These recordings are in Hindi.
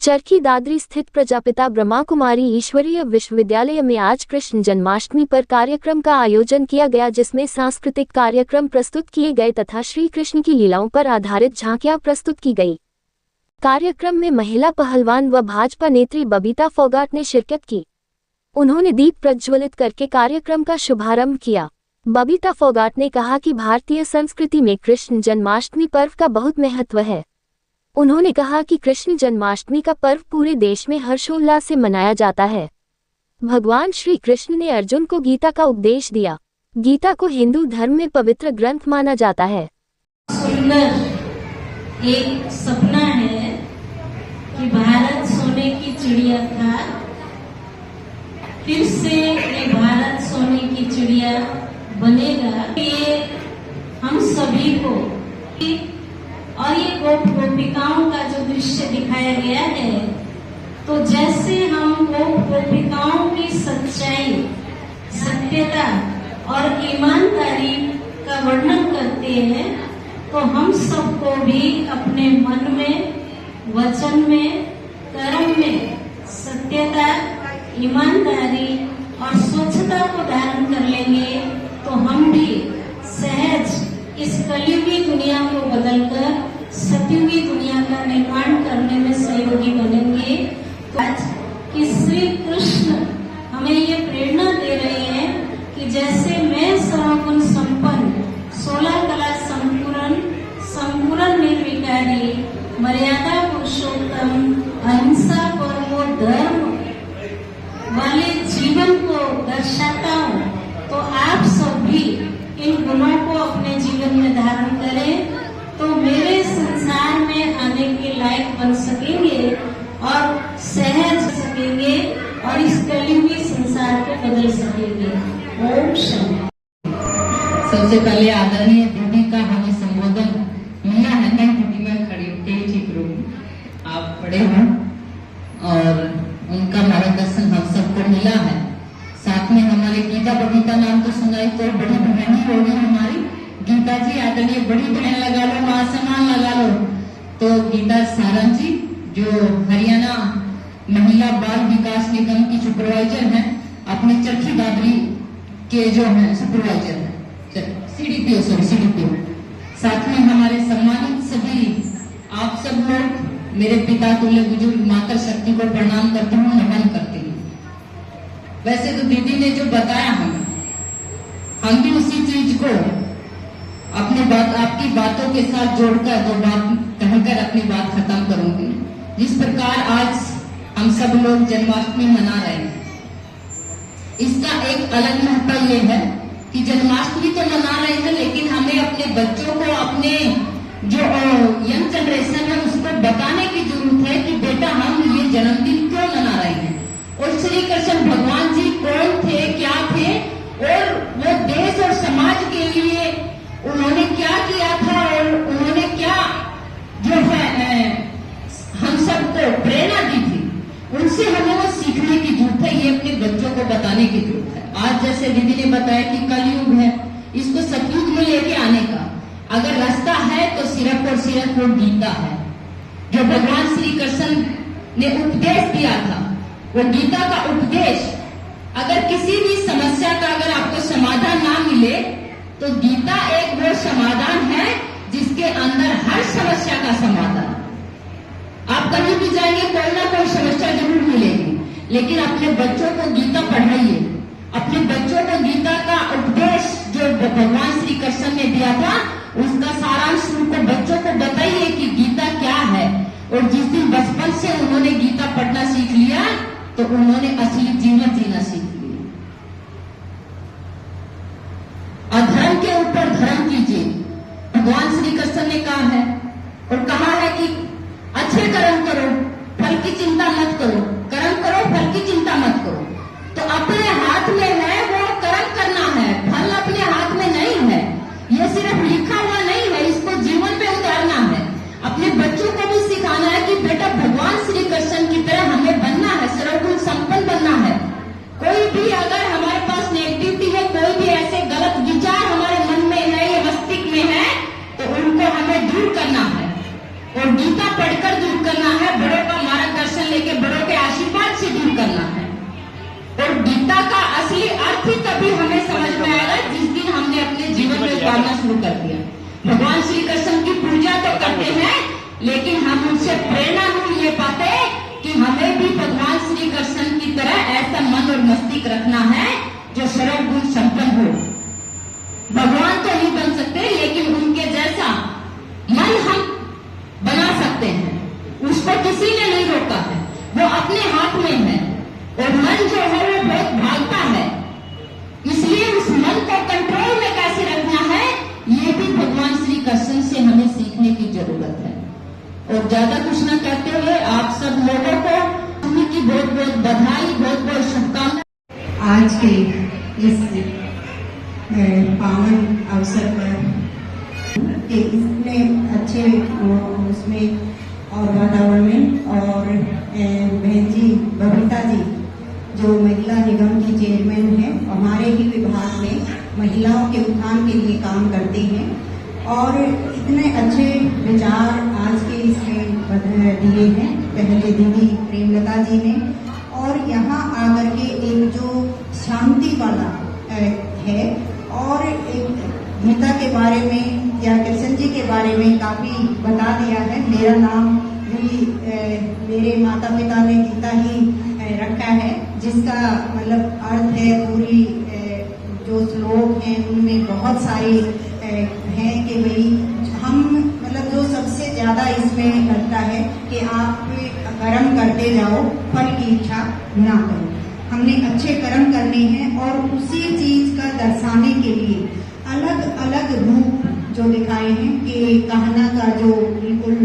चरखी दादरी स्थित प्रजापिता ब्रह्मा कुमारी ईश्वरीय विश्वविद्यालय में आज कृष्ण जन्माष्टमी पर कार्यक्रम का आयोजन किया गया, जिसमें सांस्कृतिक कार्यक्रम प्रस्तुत किए गए तथा श्री कृष्ण की लीलाओं पर आधारित झांकियां प्रस्तुत की गई। कार्यक्रम में महिला पहलवान व भाजपा नेत्री बबीता फोगाट ने शिरकत की। उन्होंने दीप प्रज्वलित करके कार्यक्रम का शुभारंभ किया। बबीता फोगाट ने कहा कि भारतीय संस्कृति में कृष्ण जन्माष्टमी पर्व का बहुत महत्व है। उन्होंने कहा कि कृष्ण जन्माष्टमी का पर्व पूरे देश में हर्षोल्लास से मनाया जाता है। भगवान श्री कृष्ण ने अर्जुन को गीता का उपदेश दिया। गीता को हिंदू धर्म में पवित्र ग्रंथ माना जाता है। सुंदर एक सपना है कि भारत सोने की चिड़िया था, फिर से ये भारत सोने की चिड़िया बनेगा। ये हम सभी को और ये गोपिकाओं का जो दृश्य दिखाया गया है, तो जैसे हम गोपिकाओं की सच्चाई, सत्यता और ईमानदारी का वर्णन करते हैं, तो हम सबको भी अपने मन में, वचन में, कर्म में सत्यता, ईमानदारी और स्वच्छता को धारण कर लेंगे, तो हम भी सहज इस कलयुगी दुनिया को बदलकर सतयुगी दुनिया का निर्माण करने में सहयोगी बनेंगे। कि श्री कृष्ण हमें ये प्रेरणा दे रहे हैं कि जैसे मैं सर्वगुण संपन्न, 16 कला संपूर्ण निर्विकारी, मर्यादा पुरुषोत्तम, अहिंसा परमो धर्म वाले जीवन को दर्शाता हूँ, तो आप सब भी इन गुणों को अपने जीवन में धारण करें, तो मेरे संसार में आने के लायक बन सकेंगे और सहज सकेंगे और इस कलयुगी संसार को बदल सकेंगे। ओम शांति। सबसे पहले आदरणीय दीदी का हमें संबोधन मिला है। नहीं दीदी, मैं खड़ी ठीक रहूं, आप खड़े हो, और उनका मार्गदर्शन हम सबको मिला है। साथ में हमारे गीता बबीता नाम तो सुनाई, तो बड़ी बहन ही होगी हमारी गीता जी। आदरणीय बड़ी बहन लगा लो, मां सम्मान लगा लो। तो गीता सारंग जी जो हरियाणा महिला बाल विकास निगम की सुपरवाइजर हैं, अपने चरखी दादरी के जो हैं सुपरवाइजर हैं, सीडीपीओ। साथ में हमारे सम्मानित सभी आप सब लोग, मेरे पिता तुल्य बुजुर्ग माता शक्ति को प्रणाम करती हूँ, नमन करती हूँ। वैसे तो दीदी ने जो बताया हम भी उसी चीज को अपनी बात, आपकी बातों के साथ जोड़कर दो बात कहकर अपनी बात खत्म करूंगी। जिस प्रकार आज हम सब लोग जन्माष्टमी मना रहे हैं, इसका एक अलग महत्व ये है कि जन्माष्टमी तो मना रहे हैं, लेकिन हमें अपने बच्चों को, अपने जो यंग जनरेशन है, उसको बताने की जरूरत है कि बेटा हम ये जन्मदिन क्यों मना रहे हैं, और श्री कृष्ण भगवान जी कौन थे, क्या थे, और वो देश और समाज के लिए उन्होंने क्या किया था, और उन्होंने क्या जो है हम सबको प्रेरणा दी थी, उनसे हमें वो सीखने की जरूरत है, ये अपने बच्चों को बताने की जरूरत है। आज जैसे दीदी ने बताया कि कलयुग है, इसको सतयुग में लेके आने का अगर रास्ता है तो सिर्फ और सिर्फ वो गीता है, जो भगवान श्री कृष्ण ने उपदेश दिया था। वो गीता का उपदेश, अगर किसी भी समस्या का अगर आपको समाधान ना मिले, तो गीता एक वो समाधान है जिसके अंदर हर समस्या का समाधान। आप कहीं भी जाएंगे कोई ना कोई समस्या जरूर मिलेगी, लेकिन अपने बच्चों को गीता पढ़ाइए, अपने बच्चों को गीता का उपदेश जो भगवान श्री कृष्ण ने दिया था, उसका सारांश उनको बच्चों को बताइए कि गीता क्या है। और जिस दिन बचपन से उन्होंने गीता पढ़ना सीख लिया, तो उन्होंने असली जीवन जीना सीख लिया। अधर्म के ऊपर धर्म कीजिए, भगवान श्री कृष्ण ने कहा है, और कहा है कि अच्छे कर्म करो, फल की चिंता मत करो, कर्म करो, फल की चिंता मत करो। तो अपने हाथ में है वो कर्म करना है, फल अपने हाथ में नहीं है। ये सिर्फ लिखा हुआ नहीं है, इसको जीवन पे उतारना है। अपने बच्चों को भी सिखाना है कि बेटा भगवान श्री कृष्ण की तरह हमें बनना है, सर्वगुण संपन्न बनना है। कोई भी अगर हमारे पास नेगेटिविटी है, कोई भी ऐसे गलत विचार हमारे मन में है या मस्तिष्क में है, तो उनको हमें दूर करना है, और गीता पढ़कर दूर करना है, बड़ों का मार्गदर्शन बात ही तभी हमें समझ में आएगा जिस दिन हमने अपने जीवन में उतारना शुरू कर दिया। भगवान श्री कृष्ण की पूजा तो करते हैं, लेकिन हम उनसे प्रेरणा नहीं ले पाते कि हमें भी भगवान श्री कृष्ण की तरह ऐसा मन और मस्तिष्क रखना है जो सर्व गुण संपन्न हो। भगवान तो नहीं बन सकते, लेकिन उनके जैसा मन हम बना सकते हैं। उस पर किसी ने नहीं रोका है, वो अपने हाथ में है। और मन जो है वो बहुत भागता है, इसलिए उस मन को कंट्रोल में कैसे रखना है, ये भी भगवान श्री कृष्ण से हमें सीखने की जरूरत है। और ज्यादा कुछ न कहते हुए आप सब लोगों को उनकी बहुत बहुत बधाई, बहुत बहुत शुभकामनाएं। आज के इस पावन अवसर पर कि इतने अच्छे उसमें और वातावरण में, और बहन जी बबीता जी जो महिला निगम की चेयरमैन है, हमारे ही विभाग में महिलाओं के उत्थान के लिए काम करते हैं, और इतने अच्छे विचार आज के इसमें दिए हैं पहले दीदी प्रेमलता जी ने। और यहाँ आकर के एक जो शांति वाला है, और एक गीता के बारे में या कृष्ण जी के बारे में काफी बता दिया है। मेरा नाम भी मेरे माता पिता ने गीता ही रखा है, जिसका मतलब अर्थ है पूरी जो श्लोक हैं उनमें बहुत सारे हैं कि भाई हम मतलब जो सबसे ज्यादा इसमें लगता है कि आप कर्म करते जाओ, फल की इच्छा ना करो। हमने अच्छे कर्म करने हैं, और उसी चीज का दर्शाने के लिए अलग अलग रूप जो दिखाए हैं कि कहना का जो बिल्कुल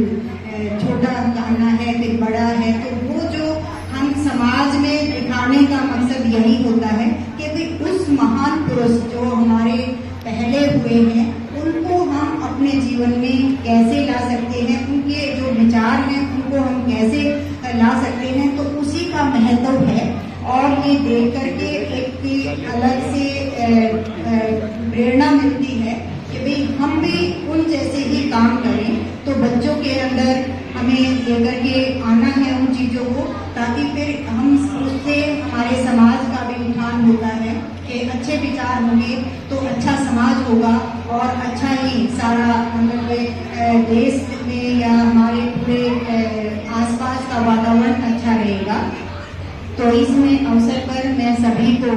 छोटा कहना है, फिर बड़ा है, तो वो जो हम समाज में दिखाने का मकसद यही होता है कि भाई उस महान पुरुष जो हमारे पहले हुए हैं उनको हम अपने जीवन में कैसे ला सकते हैं, उनके जो विचार हैं उनको हम कैसे ला सकते हैं, तो उसी का महत्व है। और ये देख करके एक अलग से प्रेरणा मिलती है कि भाई हम भी उन जैसे ही काम करें। तो बच्चों के अंदर हमें लेकर के आना है उन चीजों को, ताकि फिर हम उससे हमारे समाज का भी उत्थान होता है कि अच्छे विचार होंगे तो अच्छा समाज होगा, और अच्छा ही सारा मतलब देश में या हमारे पूरे आसपास का वातावरण अच्छा रहेगा। तो इसमें अवसर पर मैं सभी को